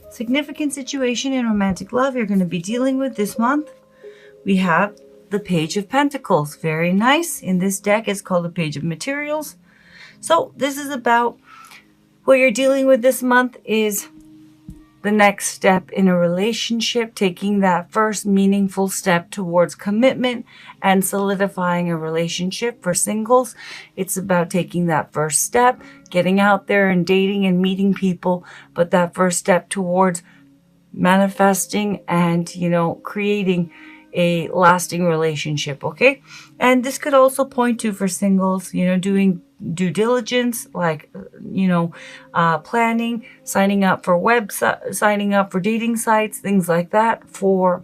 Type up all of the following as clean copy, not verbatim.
Significant situation in romantic love you're going to be dealing with this month. We have the Page of Pentacles. Very nice. In this deck, it's called the Page of Materials. So this is about what you're dealing with this month is the next step in a relationship, taking that first meaningful step towards commitment and solidifying a relationship. For singles, it's about taking that first step, getting out there and dating and meeting people, but that first step towards manifesting and, creating a lasting relationship, okay? And this could also point to, for singles, doing due diligence, like, planning, signing up for dating sites, things like that. For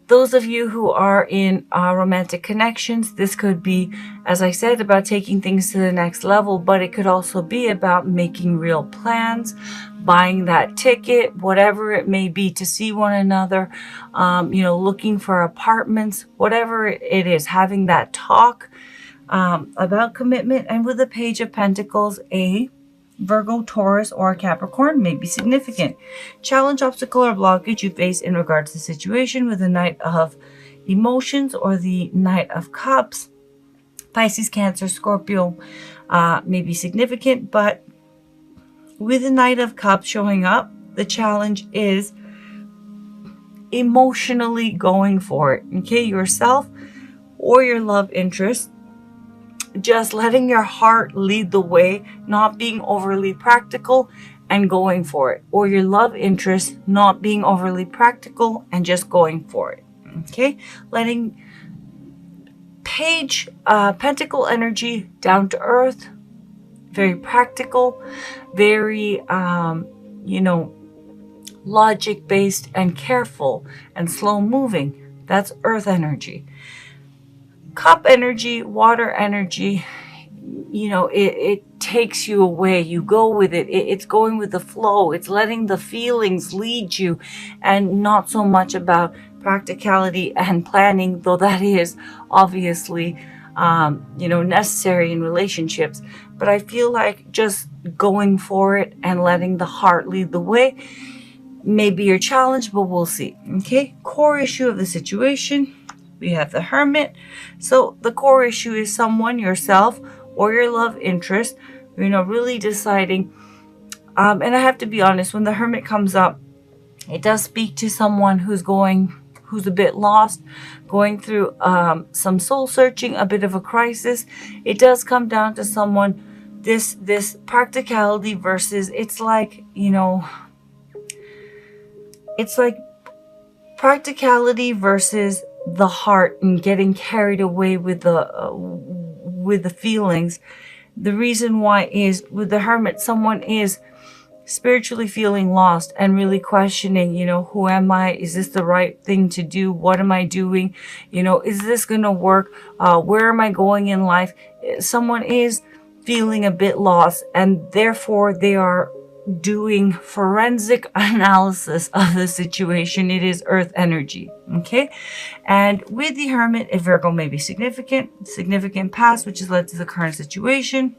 those of you who are in romantic connections, this could be, as I said, about taking things to the next level, but it could also be about making real plans, buying that ticket, whatever it may be, to see one another, looking for apartments, whatever it is, having that talk about commitment. And with the Page of Pentacles, a Virgo, Taurus, or Capricorn may be significant. Challenge, obstacle, or blockage you face in regards to the situation with the Knight of Emotions or the Knight of Cups. Pisces, Cancer, Scorpio may be significant, but with the Knight of Cups showing up, the challenge is emotionally going for it, okay? Yourself or your love interest. Just letting your heart lead the way, not being overly practical and going for it. Or your love interest, not being overly practical and just going for it. Okay? Letting Page, Pentacle energy, down to earth, very practical, very, logic-based and careful and slow moving. That's earth energy. Cup energy, water energy, it takes you away. You go with it. It's going with the flow. It's letting the feelings lead you, and not so much about practicality and planning, though that is obviously, necessary in relationships. But I feel like just going for it and letting the heart lead the way may be your challenge, but we'll see. Okay, core issue of the situation. We have the Hermit. So the core issue is someone, yourself, or your love interest, really deciding. And I have to be honest, when the Hermit comes up, it does speak to someone who's a bit lost, going through some soul searching, a bit of a crisis. It does come down to someone, this practicality versus, it's like practicality versus the heart and getting carried away with the feelings. The reason why is with the Hermit, someone is spiritually feeling lost and really questioning, who am I? Is this the right thing to do? What am I doing? Is this going to work? Where am I going in life? Someone is feeling a bit lost, and therefore they are doing forensic analysis of the situation. It is earth energy, okay? And with the Hermit, a Virgo may be significant past, which has led to the current situation.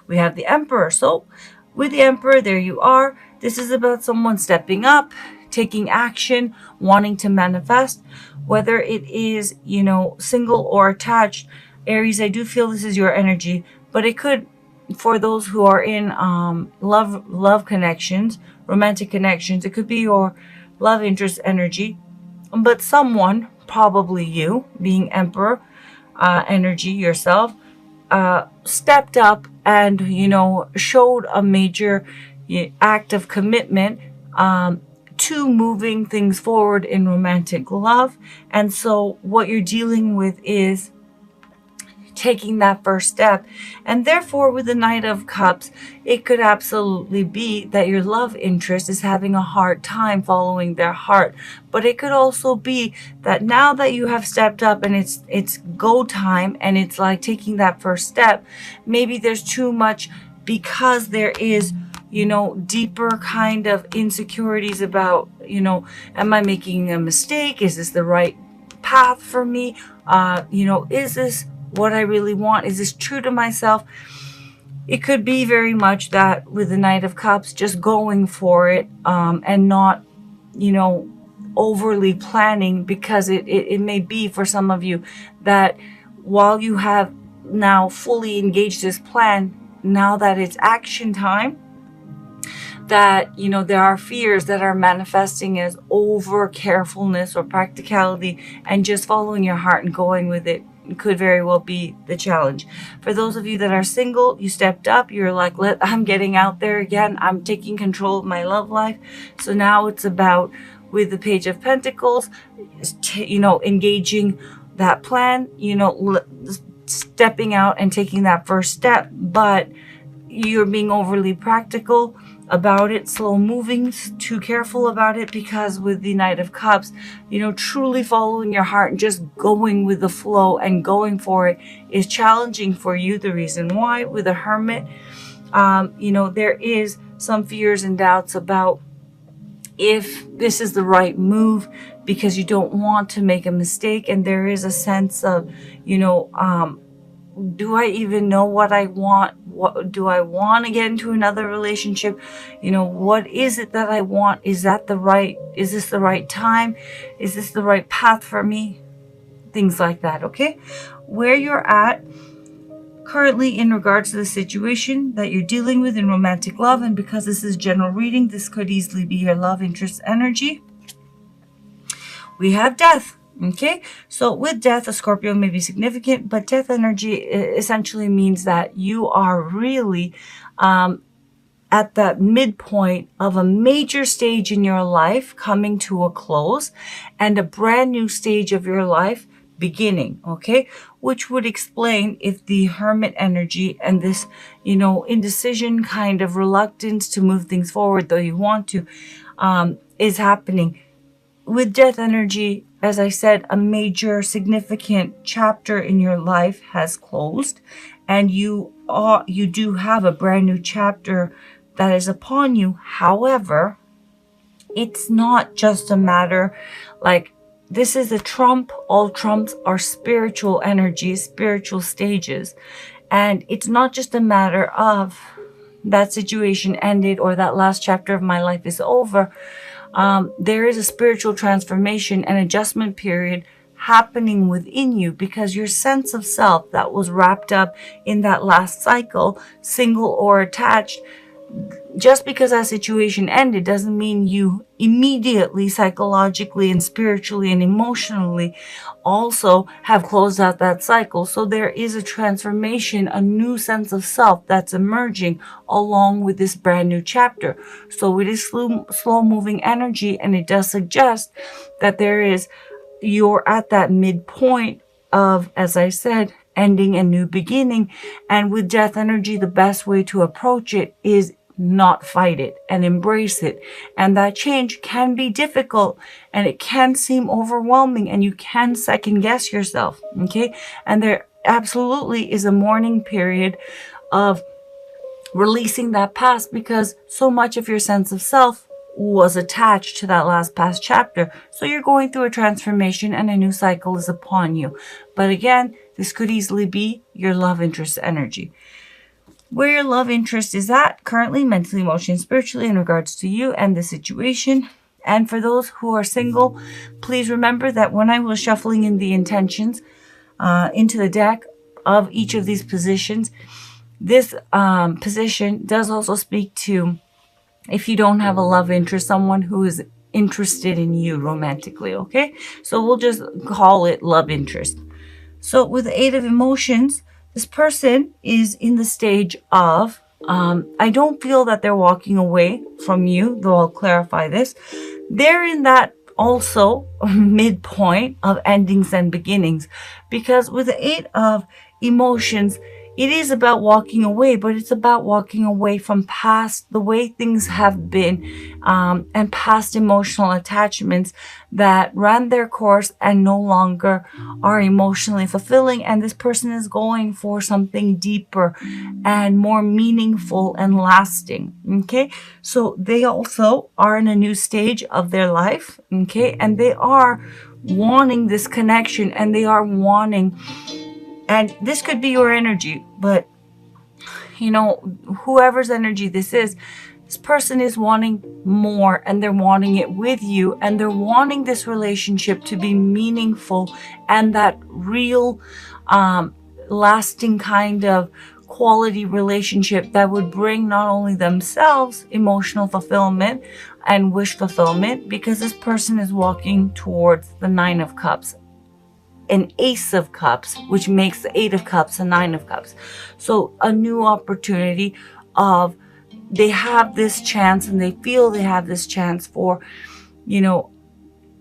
We have the Emperor. So with the Emperor, there you are. This is about someone stepping up, taking action, wanting to manifest, whether it is, single or attached. Aries, I do feel this is your energy, but it could, for those who are in love connections, romantic connections, it could be your love interest energy, but someone, probably you, being Emperor energy yourself, stepped up and, showed a major act of commitment to moving things forward in romantic love. And so what you're dealing with is taking that first step. And therefore, with the Knight of Cups, it could absolutely be that your love interest is having a hard time following their heart. But it could also be that now that you have stepped up and it's go time, and it's like taking that first step, maybe there's too much because there is, deeper kind of insecurities about, am I making a mistake? Is this the right path for me? Is this what I really want? Is this true to myself? it could be very much that with the Knight of Cups, just going for it, and not, overly planning, because it may be for some of you that while you have now fully engaged this plan, now that it's action time, that, there are fears that are manifesting as over carefulness or practicality, and just following your heart and going with it could very well be the challenge. For those of you that are single, you stepped up. You're like, I'm getting out there again. I'm taking control of my love life. So now it's about, with the Page of Pentacles, engaging that plan, stepping out and taking that first step. But you're being overly practical about it, slow moving, too careful about it, because with the Knight of Cups, truly following your heart and just going with the flow and going for it is challenging for you. The reason why, with a Hermit, there is some fears and doubts about if this is the right move, because you don't want to make a mistake, and there is a sense of, do I even know what I want? What do I want to get into another relationship? What is it that I want? Is this the right time? Is this the right path for me? Things like that, okay? Where you're at currently in regards to the situation that you're dealing with in romantic love, and because this is general reading, this could easily be your love interest energy. We have Death. Okay, so with Death, a Scorpio may be significant, but Death energy essentially means that you are really at that midpoint of a major stage in your life coming to a close, and a brand new stage of your life beginning, okay? Which would explain if the Hermit energy and this, indecision, kind of reluctance to move things forward, though you want to, is happening. With Death energy, as I said, a major significant chapter in your life has closed, and you do have a brand new chapter that is upon you. However, it's not just a matter like, this is a trump. All trumps are spiritual energies, spiritual stages. And it's not just a matter of that situation ended or that last chapter of my life is over. There is a spiritual transformation and adjustment period happening within you, because your sense of self that was wrapped up in that last cycle, single or attached, just because that situation ended doesn't mean you immediately psychologically and spiritually and emotionally also have closed out that cycle. So there is a transformation, a new sense of self that's emerging along with this brand new chapter. So it is slow moving energy, and it does suggest that you're at that midpoint of, as I said, ending and new beginning. And with Death energy, the best way to approach it is not fight it and embrace it. And that change can be difficult, and it can seem overwhelming, and you can second guess yourself. Okay. And there absolutely is a mourning period of releasing that past, because so much of your sense of self was attached to that last past chapter. So you're going through a transformation, and a new cycle is upon you. But again, this could easily be your love interest energy. Where your love interest is at currently, mentally, emotionally, spiritually, in regards to you and the situation. And for those who are single, please remember that when I was shuffling in the intentions into the deck of each of these positions, this position does also speak to, if you don't have a love interest, someone who is interested in you romantically, okay? So we'll just call it love interest. So with the Eight of Emotions, this person is in the stage of, I don't feel that they're walking away from you, though I'll clarify this. They're in that also midpoint of endings and beginnings, because with the Eight of Emotions, it is about walking away, but it's about walking away from past, the way things have been, and past emotional attachments that ran their course and no longer are emotionally fulfilling. And this person is going for something deeper and more meaningful and lasting. Okay. So they also are in a new stage of their life. Okay. And they are wanting this connection, and they are wanting, and this could be your energy, but you know, whoever's energy this person is wanting more, and they're wanting it with you, and they're wanting this relationship to be meaningful and that real, lasting kind of quality relationship that would bring not only themselves emotional fulfillment and wish fulfillment, because this person is walking towards the Nine of Cups, an Ace of Cups, which makes the Eight of Cups a Nine of Cups. So a new opportunity of, they have this chance, and they feel they have this chance for, you know,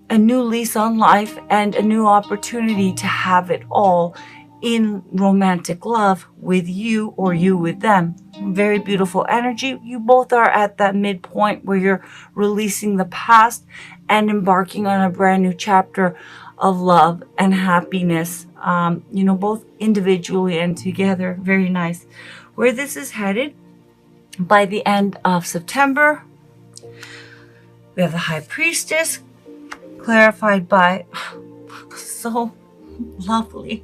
a new lease on life and a new opportunity to have it all in romantic love with you, or you with them. Very beautiful energy. You both are at that midpoint where you're releasing the past and embarking on a brand new chapter of love and happiness, you know, both individually and together. Very nice. Where this is headed, by the end of September, we have the High Priestess, clarified by so lovely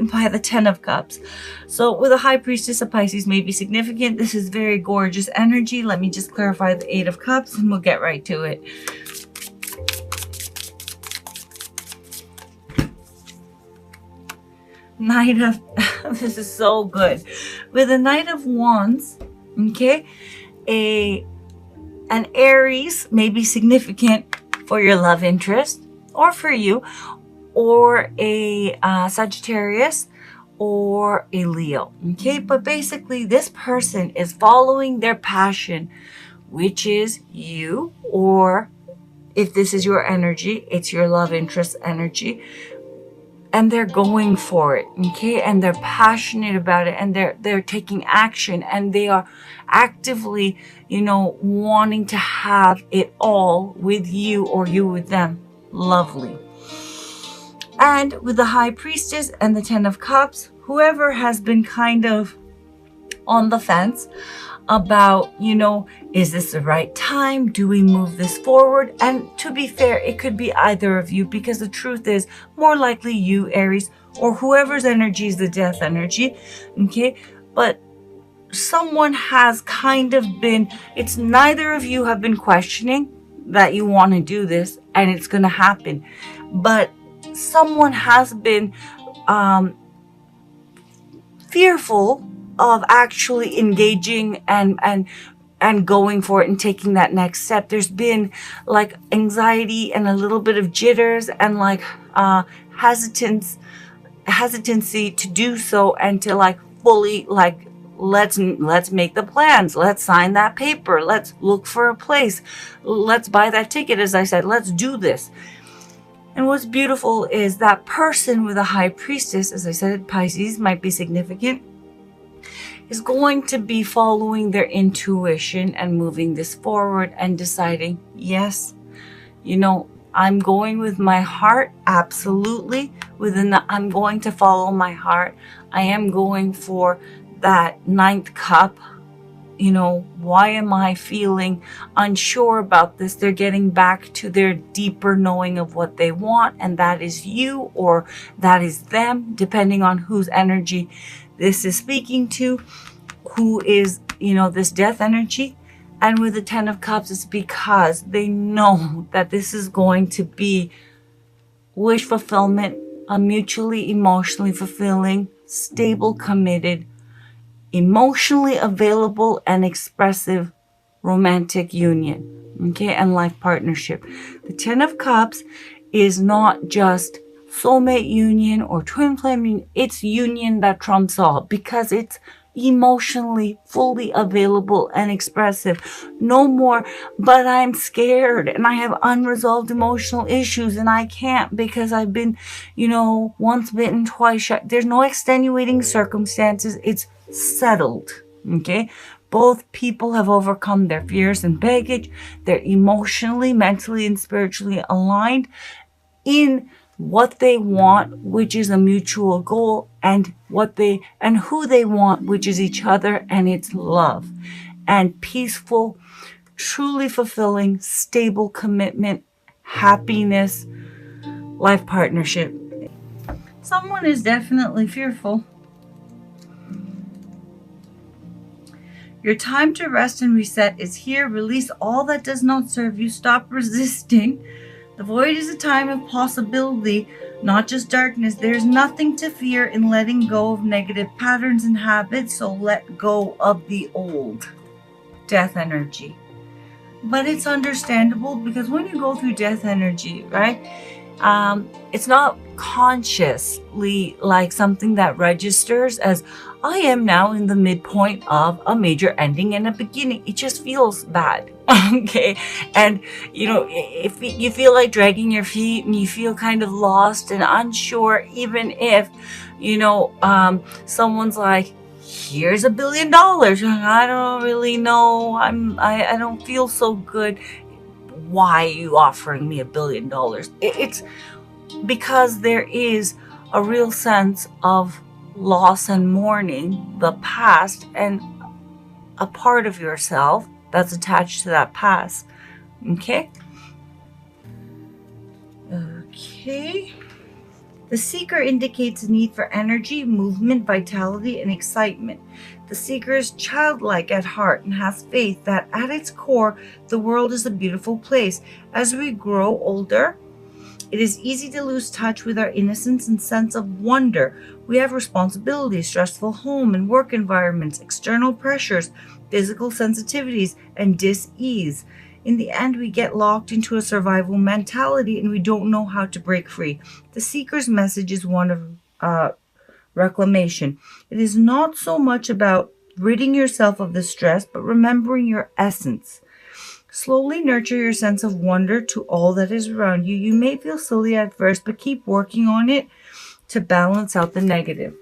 by the Ten of Cups. So with a High Priestess, a Pisces may be significant. This is very gorgeous energy. Let me just clarify the Eight of Cups and we'll get right to it. Knight of this is so good. With the Knight of Wands, okay, an Aries may be significant for your love interest or for you, or a Sagittarius or a Leo, okay? But basically this person is following their passion, which is you, or if this is your energy, it's your love interest energy, and they're going for it, okay? And they're passionate about it, and they're taking action, and they are actively, you know, wanting to have it all with you, or you with them. Lovely. And with the High Priestess and the Ten of Cups, whoever has been kind of on the fence about, you know, is this the right time? Do we move this forward? And to be fair, it could be either of you, because the truth is more likely you, Aries, or whoever's energy is the death energy, okay? But someone has kind of been, it's neither of you have been questioning that you want to do this and it's going to happen, but someone has been fearful of actually engaging and going for it and taking that next step. There's been like anxiety and a little bit of jitters and like hesitancy to do so, and to like fully like, let's make the plans, let's sign that paper, let's look for a place, let's buy that ticket, as I said, let's do this. And what's beautiful is that person with a High Priestess, as I said, Pisces might be significant, is going to be following their intuition and moving this forward and deciding, yes, you know, I'm going with my heart, absolutely. I'm going to follow my heart. I am going for that ninth cup. You know, why am I feeling unsure about this? They're getting back to their deeper knowing of what they want, and that is you, or that is them, depending on whose energy this is speaking to, who is, you know, this death energy. And with the Ten of Cups, it's because they know that this is going to be wish fulfillment, a mutually emotionally fulfilling, stable, committed, emotionally available and expressive romantic union, okay, and life partnership. The Ten of Cups is not just soulmate union or twin flame union, it's union that trumps all, because it's emotionally fully available and expressive. No more, but I'm scared and I have unresolved emotional issues and I can't because I've been, you know, once bitten, twice shy. There's no extenuating circumstances. It's settled, okay? Both people have overcome their fears and baggage. They're emotionally, mentally, and spiritually aligned in what they want, which is a mutual goal, and who they want, which is each other, and it's love and peaceful, truly fulfilling, stable commitment, happiness, life partnership. Someone is definitely fearful Your time to rest and reset is here. Release all that does not serve you. Stop resisting. The void is a time of possibility, not just darkness. There's nothing to fear in letting go of negative patterns and habits, so let go of the old. Death energy. But it's understandable because when you go through death energy, right, it's not consciously like something that registers as I am now in the midpoint of a major ending and a beginning. It just feels bad. Okay. And, if you feel like dragging your feet and you feel kind of lost and unsure, even if, someone's like, here's $1 billion. I don't really know. I don't feel so good. Why are you offering me $1 billion? It's because there is a real sense of loss and mourning the past and a part of yourself that's attached to that past. Okay? Okay. The seeker indicates a need for energy, movement, vitality, and excitement. The seeker is childlike at heart and has faith that at its core, the world is a beautiful place. As we grow older, it is easy to lose touch with our innocence and sense of wonder. We have responsibilities, stressful home and work environments, external pressures, physical sensitivities, and dis-ease. In the end, we get locked into a survival mentality and we don't know how to break free. The seeker's message is one of reclamation. It is not so much about ridding yourself of the stress, but remembering your essence. Slowly nurture your sense of wonder to all that is around you. You may feel silly at first, but keep working on it to balance out the negative.